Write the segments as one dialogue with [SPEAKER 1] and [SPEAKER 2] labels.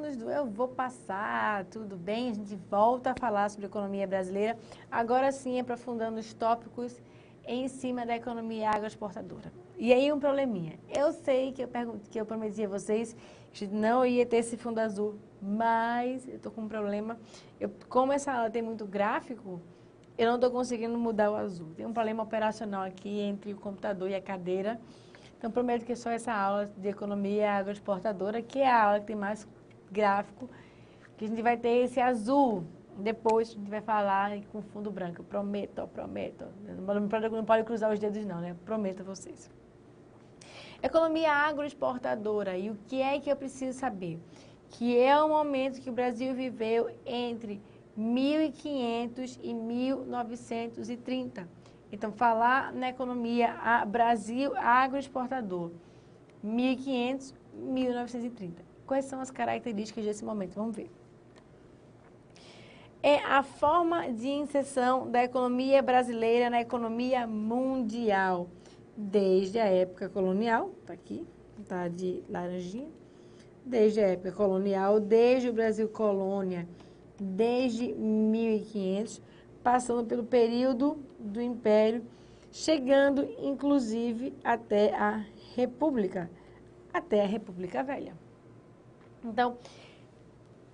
[SPEAKER 1] alunos do Eu Vou Passar, tudo bem? A gente volta a falar sobre a economia brasileira, agora sim aprofundando os tópicos em cima da economia agroexportadora. E aí um probleminha, eu sei que eu prometi a vocês que não ia ter esse fundo azul, mas eu tô com um problema, como essa aula tem muito gráfico, eu não estou conseguindo mudar o azul. Tem um problema operacional aqui entre o computador e a cadeira. Então, prometo que é só essa aula de economia agroexportadora, que é a aula que tem mais gráfico, que a gente vai ter esse azul. Depois a gente vai falar com fundo branco. Prometo, prometo. Não pode cruzar os dedos não, né? Prometo a vocês. Economia agroexportadora. E o que é que eu preciso saber? Que é o momento que o Brasil viveu entre 1500 e 1930. Então, falar na economia Brasil agroexportador, 1500, 1930. Quais são as características desse momento? Vamos ver. É a forma de inserção da economia brasileira na economia mundial, desde a época colonial, está aqui, está de laranjinha, desde a época colonial, desde o Brasil colônia, desde 1500, passando pelo período do Império, chegando inclusive até a República Velha. Então,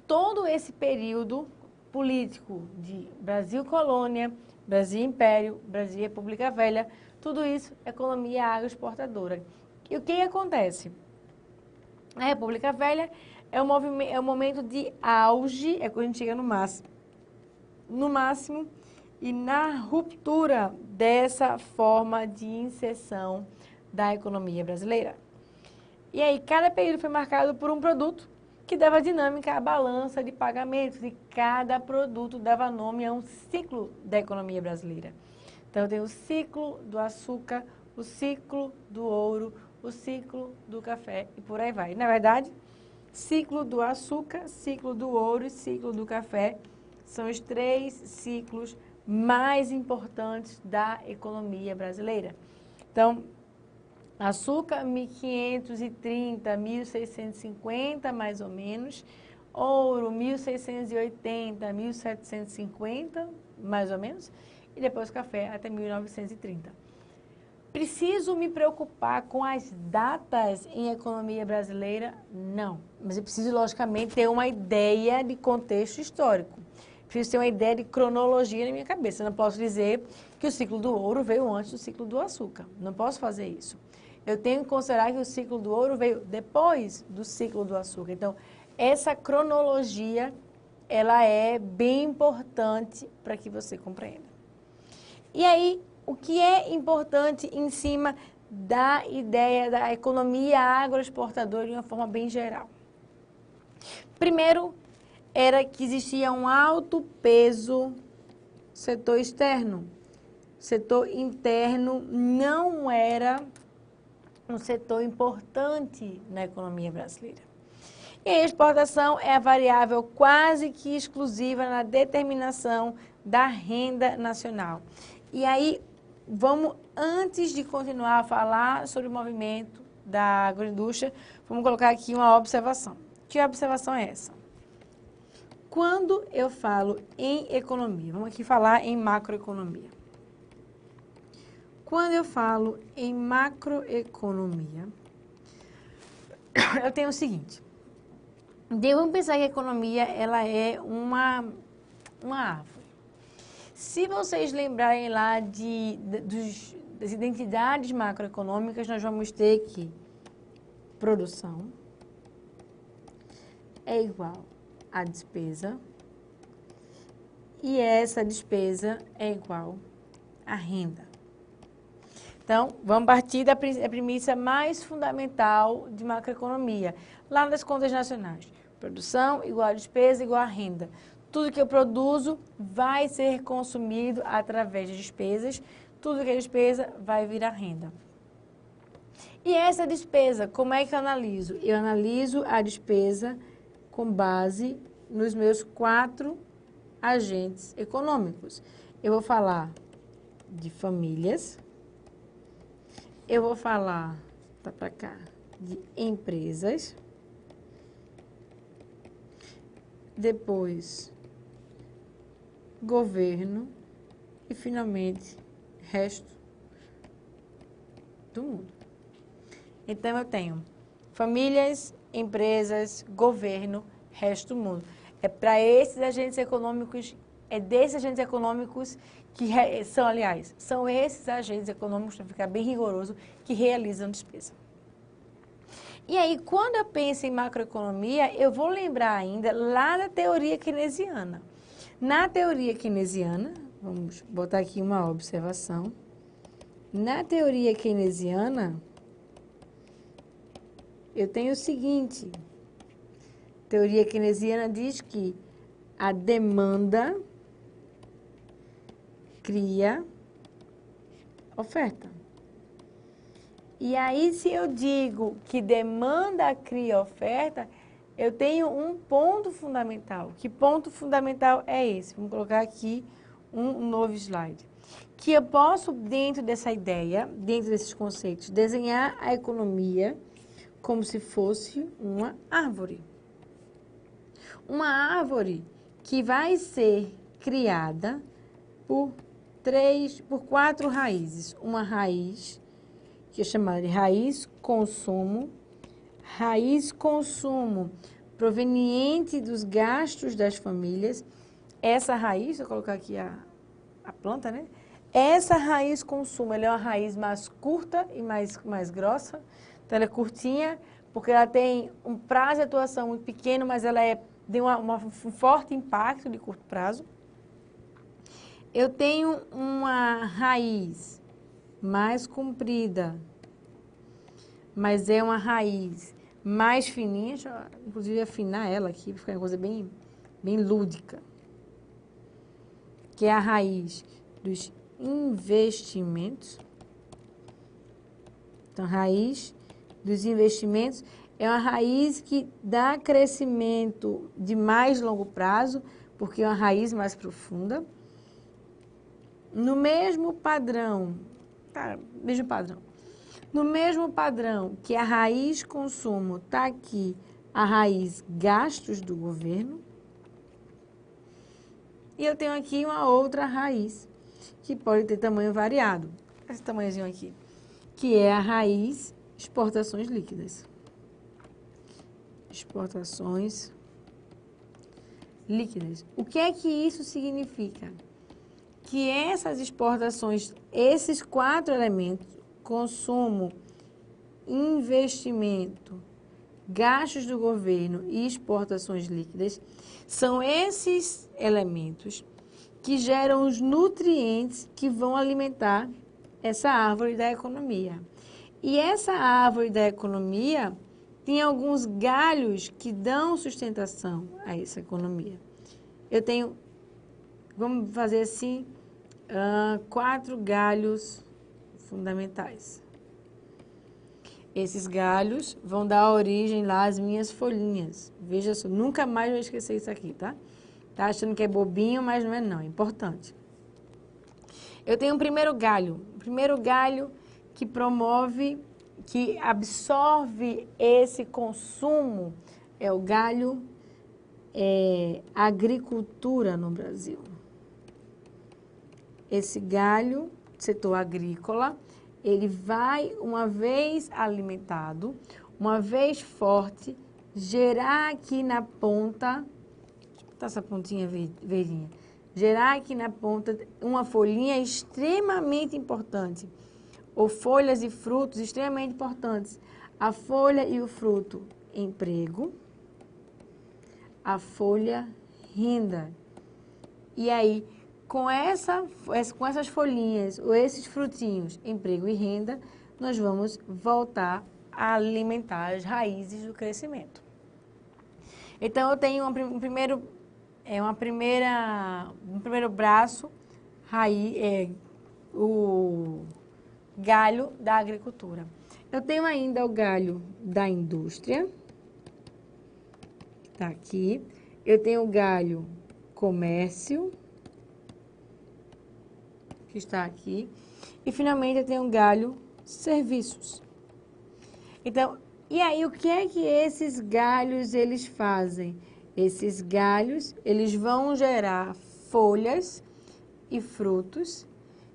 [SPEAKER 1] todo esse período político de Brasil colônia, Brasil Império, Brasil República Velha, tudo isso é economia agroexportadora. E o que acontece? A República Velha é um momento de auge, é quando a gente chega no máximo e na ruptura dessa forma de inserção da economia brasileira. E aí, cada período foi marcado por um produto que dava dinâmica à balança de pagamentos, e cada produto dava nome a um ciclo da economia brasileira. Então, tem o ciclo do açúcar, o ciclo do ouro, o ciclo do café e por aí vai. Na verdade, ciclo do açúcar, ciclo do ouro e ciclo do café são os 3 ciclos mais importantes da economia brasileira. Então, açúcar, 1530, 1650, mais ou menos. Ouro, 1680, 1750, mais ou menos. E depois café até 1930. Preciso me preocupar com as datas em economia brasileira? Não. Mas eu preciso, logicamente, ter uma ideia de contexto histórico. Preciso ter uma ideia de cronologia na minha cabeça. Eu não posso dizer que o ciclo do ouro veio antes do ciclo do açúcar. Não posso fazer isso. Eu tenho que considerar que o ciclo do ouro veio depois do ciclo do açúcar. Então, essa cronologia, ela é bem importante para que você compreenda. E aí, o que é importante em cima da ideia da economia agroexportadora de uma forma bem geral? Primeiro, era que existia um alto peso setor externo. Setor interno não era um setor importante na economia brasileira. E a exportação é a variável quase que exclusiva na determinação da renda nacional. E aí, vamos, antes de continuar a falar sobre o movimento da agroindústria, vamos colocar aqui uma observação. Que observação é essa? Quando eu falo em economia, vamos aqui falar em macroeconomia. Quando eu falo em macroeconomia, eu tenho o seguinte. Devemos pensar que a economia ela é uma árvore. Se vocês lembrarem lá das identidades macroeconômicas, nós vamos ter que produção é igual a despesa e essa despesa é igual à renda. Então, vamos partir da premissa mais fundamental de macroeconomia, lá nas contas nacionais. Produção igual a despesa igual a renda. Tudo que eu produzo vai ser consumido através de despesas, tudo que é despesa vai virar renda. E essa despesa, como é que eu analiso? Eu analiso a despesa com base nos meus 4 agentes econômicos. Eu vou falar de famílias, eu vou falar, tá para cá, de empresas depois governo e, finalmente, resto do mundo. Então, eu tenho famílias, empresas, governo, resto do mundo. É para esses agentes econômicos, é desses agentes econômicos que são, aliás, são esses agentes econômicos, para ficar bem rigoroso, que realizam despesa. E aí, quando eu penso em macroeconomia, eu vou lembrar ainda lá da teoria keynesiana. Na teoria keynesiana, vamos botar aqui uma observação. Na teoria keynesiana, eu tenho o seguinte. A teoria keynesiana diz que a demanda cria oferta. E aí, se eu digo que demanda cria oferta, eu tenho um ponto fundamental. Que ponto fundamental é esse? Vamos colocar aqui um novo slide. Que eu posso, dentro dessa ideia, dentro desses conceitos, desenhar a economia como se fosse uma árvore. Uma árvore que vai ser criada por 4 raízes. Uma raiz que é chamada de raiz consumo proveniente dos gastos das famílias. Essa raiz, vou colocar aqui a planta, né? Essa raiz consumo, ela é uma raiz mais curta e mais grossa. Então, ela é curtinha, porque ela tem um prazo de atuação muito pequeno, mas ela tem um forte impacto de curto prazo. Eu tenho uma raiz mais comprida, mas é uma raiz mais fininha. Deixa eu, inclusive, afinar ela aqui, para ficar uma coisa bem lúdica. Que é a raiz dos investimentos. Então, raiz dos investimentos é uma raiz que dá crescimento de mais longo prazo, porque é uma raiz mais profunda. No mesmo padrão, no mesmo padrão que a raiz consumo, está aqui a raiz gastos do governo. E eu tenho aqui uma outra raiz, que pode ter tamanho variado. Esse tamanhozinho aqui, que é a raiz exportações líquidas. Exportações líquidas. O que é que isso significa? Que essas exportações, esses 4 elementos, consumo, investimento, gastos do governo e exportações líquidas, são esses elementos que geram os nutrientes que vão alimentar essa árvore da economia. E essa árvore da economia tem alguns galhos que dão sustentação a essa economia. Eu tenho, vamos fazer assim, 4 galhos fundamentais. Esses galhos vão dar origem lá às minhas folhinhas. Veja só, nunca mais vou esquecer isso aqui, tá? Tá achando que é bobinho, mas não é não, é importante. Eu tenho um primeiro galho que promove, que absorve esse consumo, é o galho agricultura no Brasil. Esse galho, setor agrícola, ele vai, uma vez alimentado, uma vez forte, gerar aqui na ponta, deixa eu botar essa pontinha verdinha, gerar aqui na ponta uma folhinha extremamente importante, ou folhas e frutos extremamente importantes. A folha e o fruto, emprego, a folha, renda. E aí, com essas folhinhas ou esses frutinhos, emprego e renda, nós vamos voltar a alimentar as raízes do crescimento. Então, eu tenho um primeiro braço, o galho da agricultura. Eu tenho ainda o galho da indústria, que está aqui. Eu tenho o galho comércio, que está aqui. E, finalmente, eu tenho o galho serviços. Então, e aí, o que é que esses galhos, eles fazem? Esses galhos, eles vão gerar folhas e frutos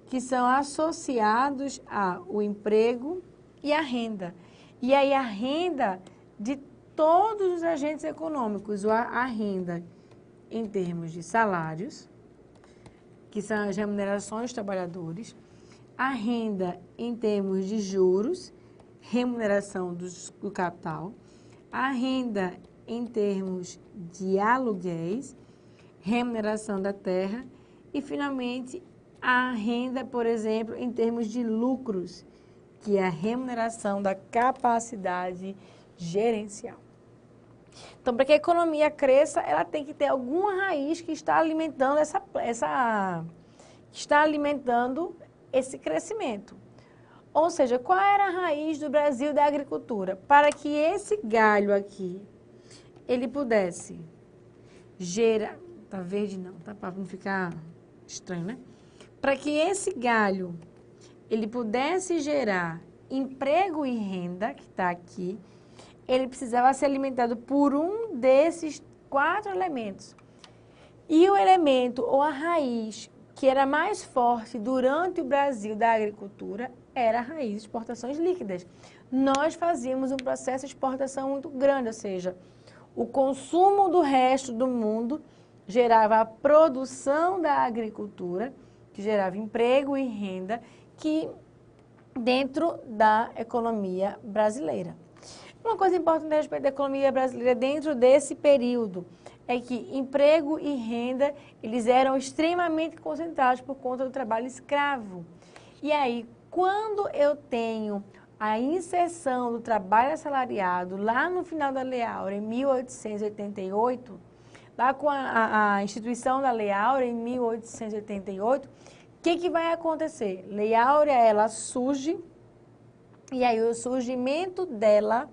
[SPEAKER 1] que são associados ao emprego e à renda. E aí a renda de todos os agentes econômicos, a renda em termos de salários, que são as remunerações dos trabalhadores, a renda em termos de juros, remuneração do capital, a renda em termos de aluguéis, remuneração da terra e, finalmente, a renda, por exemplo, em termos de lucros, que é a remuneração da capacidade gerencial. Então, para que a economia cresça, ela tem que ter alguma raiz que está alimentando esse crescimento. Ou seja, qual era a raiz do Brasil da agricultura? Para que esse galho aqui, ele pudesse gerar... Tá verde não, tá? Para não ficar estranho, né? Para que esse galho, ele pudesse gerar emprego e renda, que está aqui, ele precisava ser alimentado por um desses 4 elementos. E o elemento ou a raiz que era mais forte durante o Brasil da agricultura era a raiz de exportações líquidas. Nós fazíamos um processo de exportação muito grande, ou seja, o consumo do resto do mundo gerava a produção da agricultura, que gerava emprego e renda, que dentro da economia brasileira. Uma coisa importante a respeito da economia brasileira dentro desse período é que emprego e renda, eles eram extremamente concentrados por conta do trabalho escravo. E aí, quando eu tenho a inserção do trabalho assalariado lá no final da Lei Áurea, em 1888, lá com a instituição da Lei Áurea, em 1888, o que vai acontecer? Lei Áurea, ela surge, e aí o surgimento dela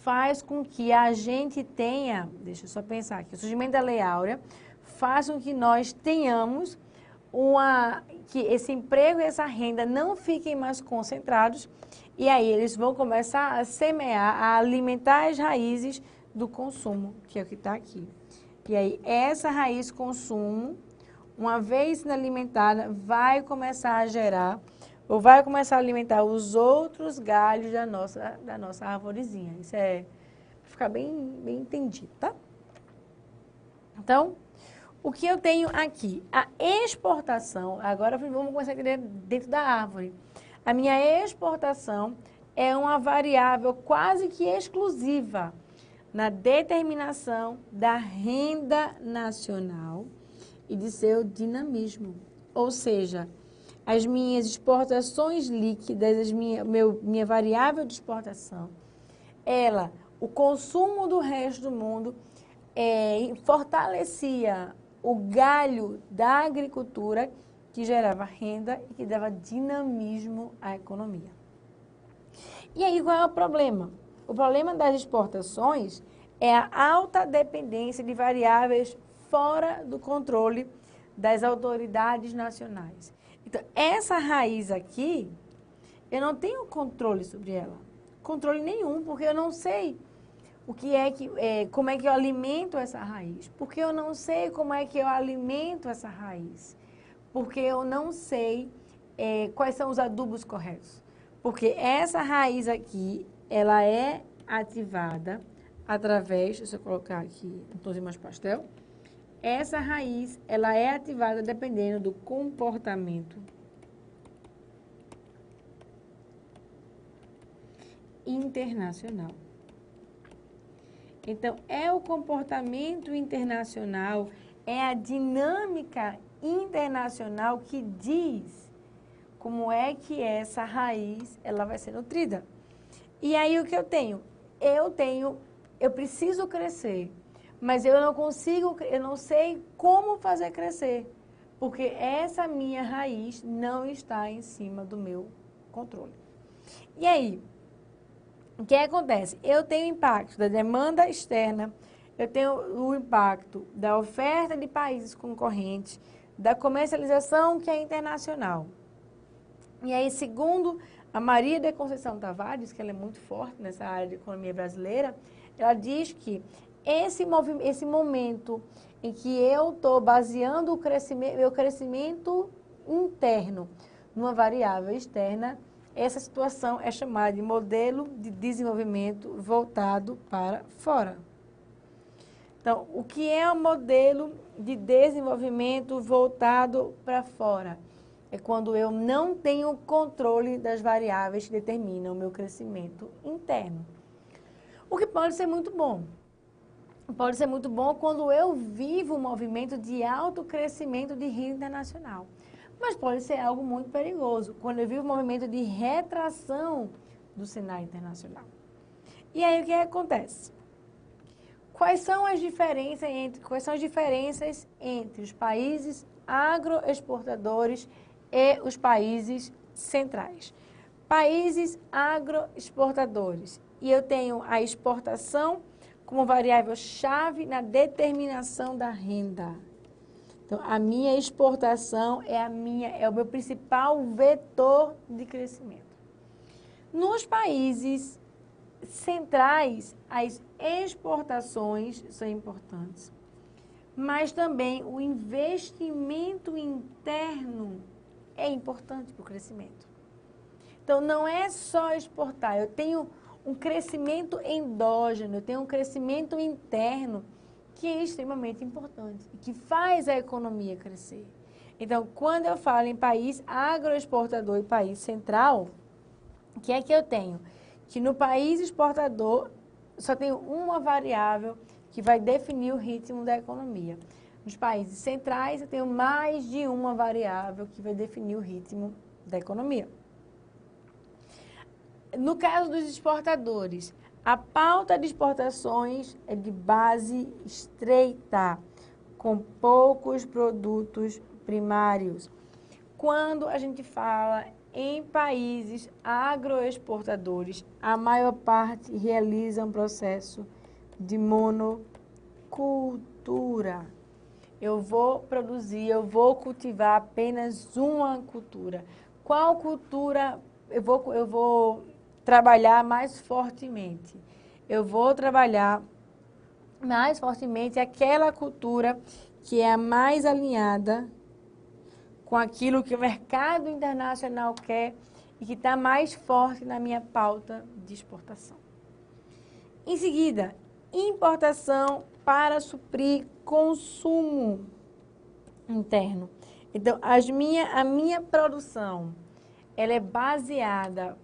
[SPEAKER 1] faz com que a gente tenha, deixa eu só pensar aqui, o surgimento da Lei Áurea faz com que nós tenhamos que esse emprego e essa renda não fiquem mais concentrados, e aí eles vão começar a semear, a alimentar as raízes do consumo, que é o que está aqui. E aí essa raiz consumo, uma vez alimentada, vai começar a gerar, ou vai começar a alimentar os outros galhos da nossa arvorezinha. Isso é para ficar bem entendido, tá? Então, o que eu tenho aqui? A exportação, agora vamos começar a entender dentro da árvore. A minha exportação é uma variável quase que exclusiva na determinação da renda nacional e de seu dinamismo. Ou seja, as minhas exportações líquidas, minha variável de exportação, o consumo do resto do mundo fortalecia o galho da agricultura que gerava renda e que dava dinamismo à economia. E aí qual é o problema? O problema das exportações é a alta dependência de variáveis fora do controle das autoridades nacionais. Então, essa raiz aqui, eu não tenho controle sobre ela. Controle nenhum, porque eu não sei como é que eu alimento essa raiz. Porque eu não sei como é que eu alimento essa raiz. Porque eu não sei quais são os adubos corretos. Porque essa raiz aqui, ela é ativada através, deixa eu colocar aqui um tomzinho mais pastel. Essa raiz, ela é ativada dependendo do comportamento internacional. Então, é o comportamento internacional, é a dinâmica internacional que diz como é que essa raiz ela vai ser nutrida. E aí o que eu tenho? Eu preciso crescer, mas eu não sei como fazer crescer, porque essa minha raiz não está em cima do meu controle. E aí, o que acontece? Eu tenho impacto da demanda externa, eu tenho o impacto da oferta de países concorrentes, da comercialização que é internacional. E aí, segundo a Maria da Conceição Tavares, que ela é muito forte nessa área de economia brasileira, ela diz que esse momento em que eu estou baseando meu crescimento interno numa variável externa, essa situação é chamada de modelo de desenvolvimento voltado para fora. Então, o que é um modelo de desenvolvimento voltado para fora? É quando eu não tenho controle das variáveis que determinam o meu crescimento interno. O que pode ser muito bom. Pode ser muito bom quando eu vivo um movimento de alto crescimento de renda internacional. Mas pode ser algo muito perigoso quando eu vivo um movimento de retração do cenário internacional. E aí o que acontece? Quais são as diferenças entre os países agroexportadores e os países centrais? Países agroexportadores. E eu tenho a exportação como variável-chave na determinação da renda. Então, a minha exportação é o meu principal vetor de crescimento. Nos países centrais, as exportações são importantes, mas também o investimento interno é importante para o crescimento. Então, não é só exportar, eu tenho um crescimento endógeno, eu tenho um crescimento interno que é extremamente importante e que faz a economia crescer. Então, quando eu falo em país agroexportador e país central, o que é que eu tenho? Que no país exportador só tenho uma variável que vai definir o ritmo da economia. Nos países centrais eu tenho mais de uma variável que vai definir o ritmo da economia. No caso dos exportadores, a pauta de exportações é de base estreita, com poucos produtos primários. Quando a gente fala em países agroexportadores, a maior parte realiza um processo de monocultura. Eu vou cultivar apenas uma cultura. Qual cultura eu vou trabalhar mais fortemente? Eu vou trabalhar mais fortemente aquela cultura que é a mais alinhada com aquilo que o mercado internacional quer e que está mais forte na minha pauta de exportação. Em seguida, importação para suprir consumo interno. Então, a minha produção, ela é baseada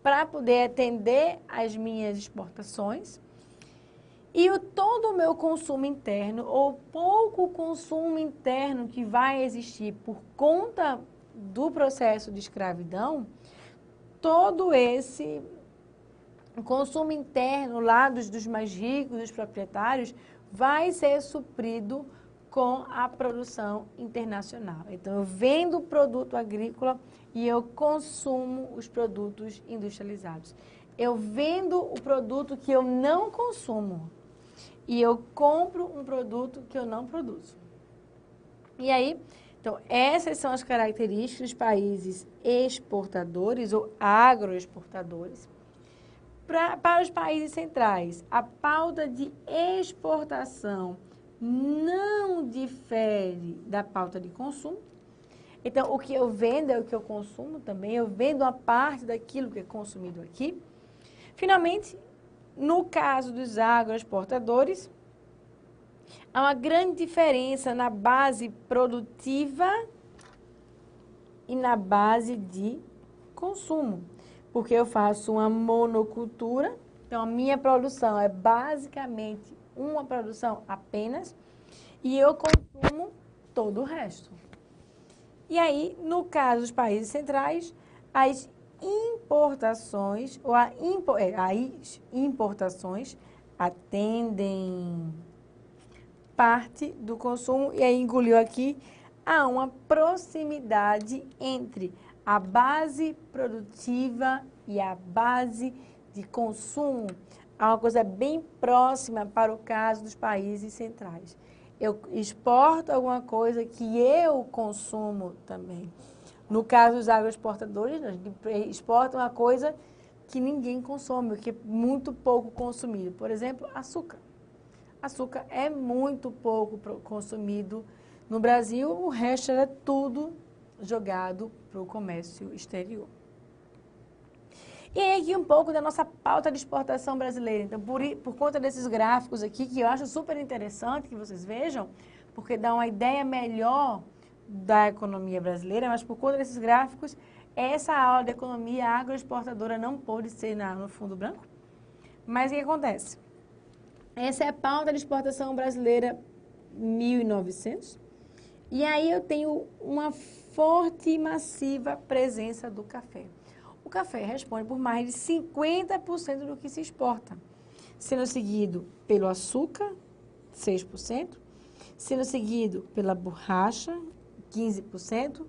[SPEAKER 1] para poder atender as minhas exportações e todo o meu consumo interno, ou pouco consumo interno que vai existir por conta do processo de escravidão, todo esse consumo interno lá dos mais ricos, dos proprietários, vai ser suprido com a produção internacional. Então, eu vendo o produto agrícola e eu consumo os produtos industrializados. Eu vendo o produto que eu não consumo e eu compro um produto que eu não produzo. E aí, então, essas são as características dos países exportadores ou agroexportadores. Para os países centrais, a pauta de exportação não difere da pauta de consumo. Então, o que eu vendo é o que eu consumo também. Eu vendo uma parte daquilo que é consumido aqui. Finalmente, no caso dos agroexportadores, há uma grande diferença na base produtiva e na base de consumo. Porque eu faço uma monocultura, então a minha produção é basicamente uma produção apenas, e eu consumo todo o resto. E aí, no caso dos países centrais, as importações, ou as importações atendem parte do consumo, e aí engoliu aqui, há uma proximidade entre a base produtiva e a base de consumo. Há uma coisa bem próxima para o caso dos países centrais. Eu exporto alguma coisa que eu consumo também. No caso dos agroexportadores, a gente exporta uma coisa que ninguém consome, que é muito pouco consumido. Por exemplo, açúcar. açúcar é muito pouco consumido no Brasil, o resto era tudo jogado para o comércio exterior. E aí aqui um pouco da nossa pauta de exportação brasileira. Então, por conta desses gráficos aqui, que eu acho super interessante que vocês vejam, porque dá uma ideia melhor da economia brasileira, mas por conta desses gráficos, essa aula de economia agroexportadora não pôde ser no fundo branco. Mas o que acontece? Essa é a pauta de exportação brasileira 1900. E aí eu tenho uma forte e massiva presença do café. O café responde por mais de 50% do que se exporta, sendo seguido pelo açúcar, 6%, sendo seguido pela borracha, 15%,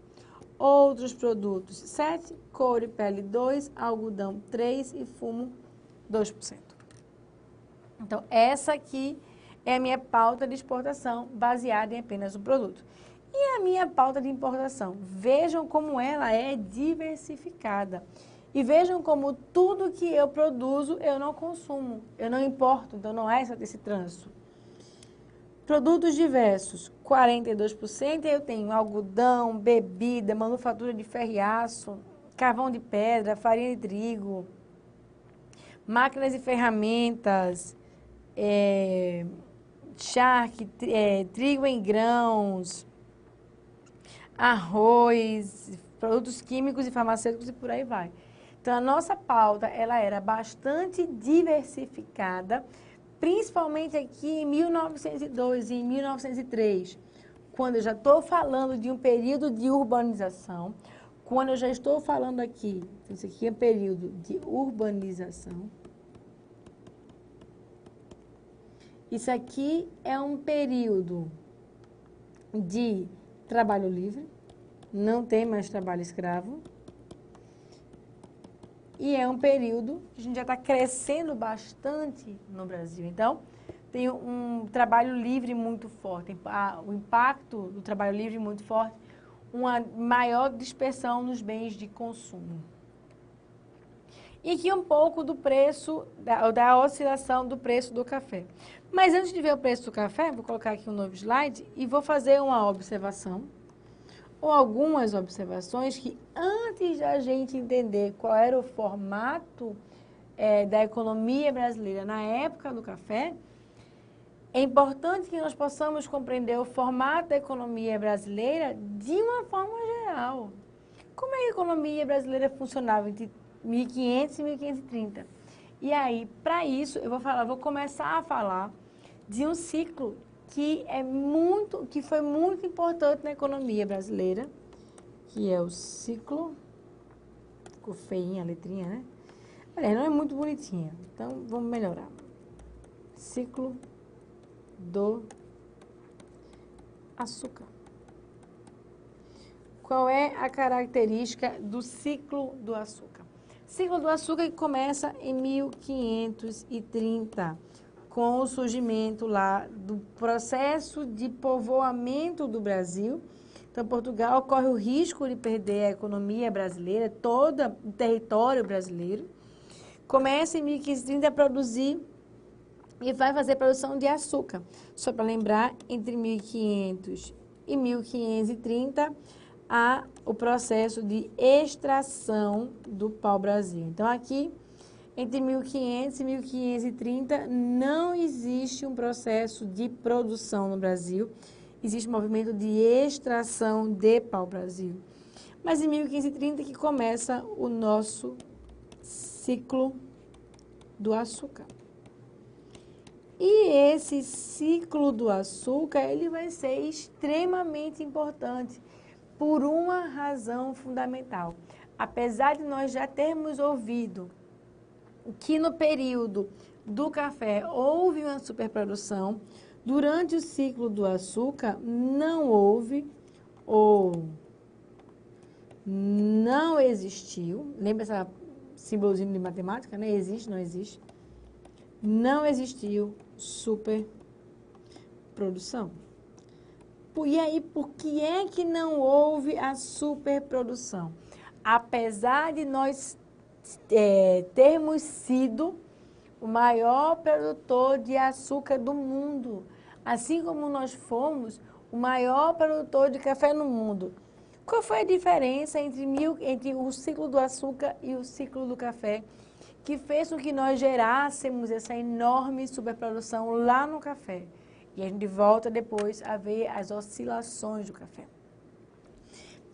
[SPEAKER 1] outros produtos, 7%, couro e pele, 2%, algodão, 3% e fumo, 2%. Então, essa aqui é a minha pauta de exportação, baseada em apenas um produto. E a minha pauta de importação? Vejam como ela é diversificada. E vejam como tudo que eu produzo, eu não consumo, eu não importo, então não é esse trânsito. Produtos diversos, 42%, eu tenho algodão, bebida, manufatura de ferro e aço, carvão de pedra, farinha de trigo, máquinas e ferramentas, charque, trigo em grãos, arroz, produtos químicos e farmacêuticos e por aí vai. Então, a nossa pauta, ela era bastante diversificada, principalmente aqui em 1902 e em 1903, quando eu já estou falando de um período de urbanização, quando eu já estou falando aqui, isso aqui é um período de urbanização, isso aqui é um período de trabalho livre, não tem mais trabalho escravo, e é um período que a gente já está crescendo bastante no Brasil. Então, tem um trabalho livre muito forte, o impacto do trabalho livre muito forte, uma maior dispersão nos bens de consumo. E aqui um pouco do preço, da oscilação do preço do café. Mas antes de ver o preço do café, vou colocar aqui um novo slide e vou fazer uma observação, ou algumas observações que antes de a gente entender qual era o formato da economia brasileira na época do café, é importante que nós possamos compreender o formato da economia brasileira de uma forma geral. Como é que a economia brasileira funcionava entre 1500 e 1530? E aí, para isso, eu vou começar a falar de um ciclo que foi muito importante na economia brasileira, que é o ciclo, ficou feinha a letrinha, né? Olha, não é muito bonitinha, então vamos melhorar. Ciclo do açúcar. Qual é a característica do ciclo do açúcar? Ciclo do açúcar que começa em 1530, com o surgimento lá do processo de povoamento do Brasil. Então, Portugal corre o risco de perder a economia brasileira, todo o território brasileiro. Começa em 1530 a produzir e vai fazer produção de açúcar. Só para lembrar, entre 1500 e 1530, há o processo de extração do pau-brasil. Então, aqui, entre 1500 e 1530, não existe um processo de produção no Brasil, existe um movimento de extração de pau-brasil. Mas em 1530 que começa o nosso ciclo do açúcar. E esse ciclo do açúcar, ele vai ser extremamente importante por uma razão fundamental. Apesar de nós já termos ouvido que no período do café houve uma superprodução, durante o ciclo do açúcar não houve ou não existiu. Lembra essa simbolozinho de matemática, né? Existe, não existe. Não existiu superprodução. E aí, por que é que não houve a superprodução? Apesar de nós termos sido o maior produtor de açúcar do mundo, assim como nós fomos o maior produtor de café no mundo. Qual foi a diferença entre o ciclo do açúcar e o ciclo do café, que fez com que nós gerássemos essa enorme superprodução lá no café? E a gente volta depois a ver as oscilações do café.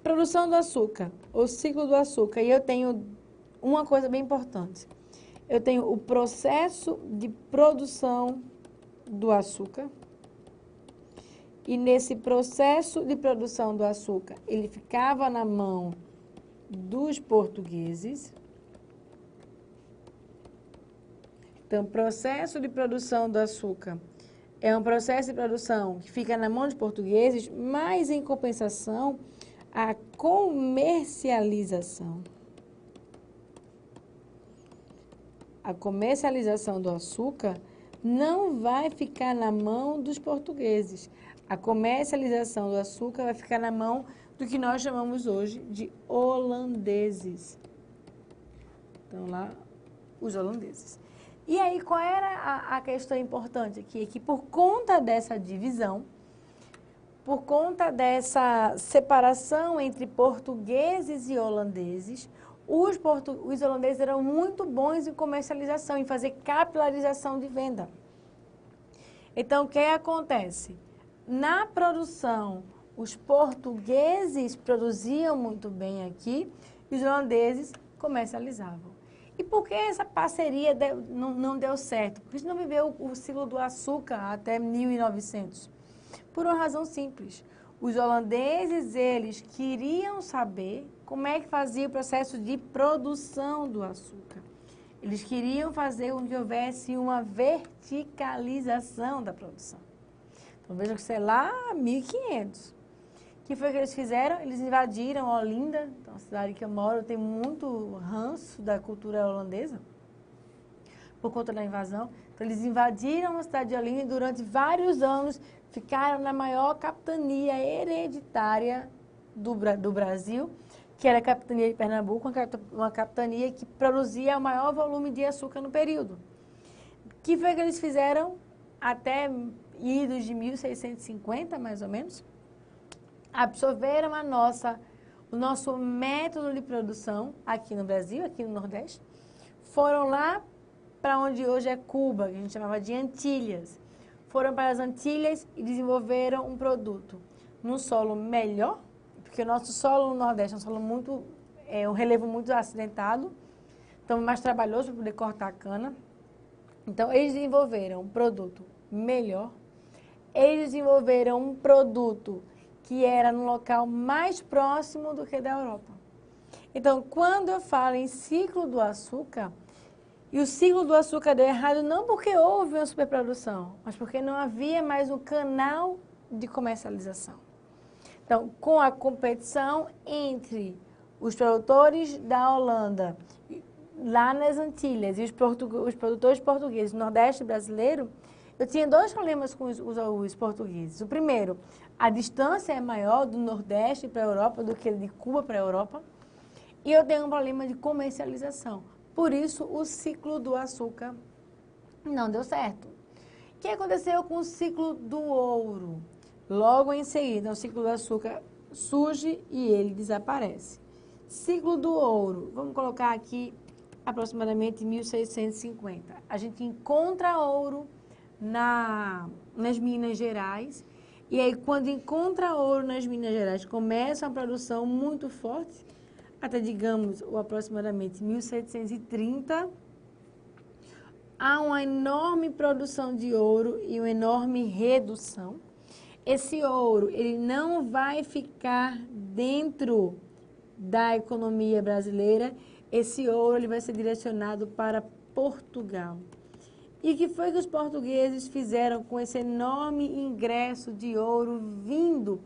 [SPEAKER 1] Produção do açúcar, o ciclo do açúcar. E eu tenho uma coisa bem importante. Eu tenho o processo de produção do açúcar. E nesse processo de produção do açúcar, ele ficava na mão dos portugueses. Então, processo de produção do açúcar é um processo de produção que fica na mão dos portugueses, mas em compensação, a comercialização. A comercialização do açúcar não vai ficar na mão dos portugueses. A comercialização do açúcar vai ficar na mão do que nós chamamos hoje de holandeses. Então, lá, os holandeses. E aí, qual era a questão importante aqui? É que por conta dessa divisão, por conta dessa separação entre portugueses e holandeses, os holandeses eram muito bons em comercialização, em fazer capilarização de venda. Então, o que acontece? Na produção, os portugueses produziam muito bem aqui e os holandeses comercializavam. E por que essa parceria não deu certo? Porque a gente não viveu o ciclo do açúcar até 1900. Por uma razão simples. Os holandeses, eles queriam saber como é que fazia o processo de produção do açúcar. Eles queriam fazer com que houvesse uma verticalização da produção. Então, vejam que isso é lá 1500. O que foi que eles fizeram? Eles invadiram Olinda, então, a cidade que eu moro tem muito ranço da cultura holandesa, por conta da invasão. Então, eles invadiram a cidade de Olinda e durante vários anos ficaram na maior capitania hereditária do Brasil, que era a capitania de Pernambuco, uma capitania que produzia o maior volume de açúcar no período. O que foi que eles fizeram até idos de 1650, mais ou menos? Absorveram o nosso método de produção aqui no Brasil, aqui no Nordeste, foram lá para onde hoje é Cuba, que a gente chamava de Antilhas. Foram para as Antilhas e desenvolveram um produto num solo melhor, porque o nosso solo no Nordeste é um solo um relevo muito acidentado, então mais trabalhoso para poder cortar a cana. Então, eles desenvolveram um produto melhor, eles desenvolveram um produto que era no local mais próximo do que da Europa. Então, quando eu falo em ciclo do açúcar, e o ciclo do açúcar deu errado não porque houve uma superprodução, mas porque não havia mais um canal de comercialização. Então, com a competição entre os produtores da Holanda, lá nas Antilhas, e os produtores portugueses do Nordeste brasileiro, eu tinha dois problemas com os portugueses. O primeiro, a distância é maior do Nordeste para a Europa do que de Cuba para a Europa. E eu tenho um problema de comercialização. Por isso, o ciclo do açúcar não deu certo. O que aconteceu com o ciclo do ouro? Logo em seguida, o ciclo do açúcar surge e ele desaparece. Ciclo do ouro, vamos colocar aqui aproximadamente 1650. A gente encontra ouro nas Minas Gerais. E aí, quando encontra ouro nas Minas Gerais, começa uma produção muito forte, até, digamos, aproximadamente 1730, há uma enorme produção de ouro e uma enorme redução. Esse ouro, ele não vai ficar dentro da economia brasileira, esse ouro ele vai ser direcionado para Portugal. E o que foi que os portugueses fizeram com esse enorme ingresso de ouro vindo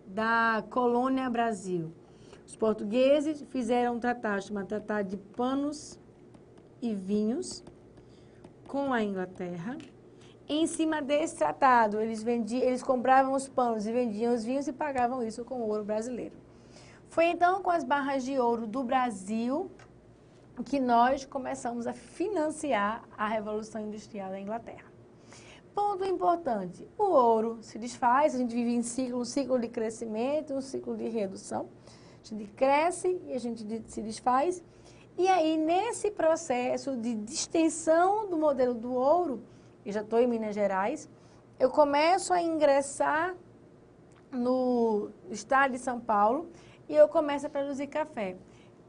[SPEAKER 1] da colônia Brasil? Os portugueses fizeram um tratado chamado Tratado de Panos e Vinhos com a Inglaterra. Em cima desse tratado, eles compravam os panos e vendiam os vinhos e pagavam isso com o ouro brasileiro. Foi então com as barras de ouro do Brasil que nós começamos a financiar a Revolução Industrial da Inglaterra. Ponto importante, o ouro se desfaz, a gente vive em um ciclo de crescimento, um ciclo de redução. A gente cresce e a gente se desfaz. E aí, nesse processo de distensão do modelo do ouro, eu já estou em Minas Gerais, eu começo a ingressar no estado de São Paulo e eu começo a produzir café.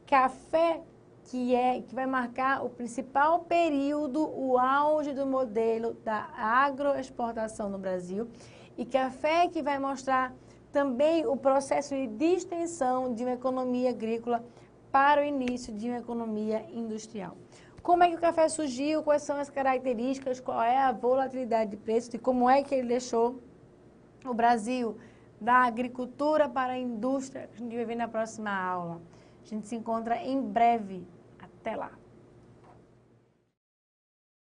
[SPEAKER 1] Café que vai marcar o principal período, o auge do modelo da agroexportação no Brasil, e café que vai mostrar também o processo de distensão de uma economia agrícola para o início de uma economia industrial. Como é que o café surgiu, quais são as características, qual é a volatilidade de preços e como é que ele deixou o Brasil da agricultura para a indústria, que a gente vai ver na próxima aula. A gente se encontra em breve. Até lá!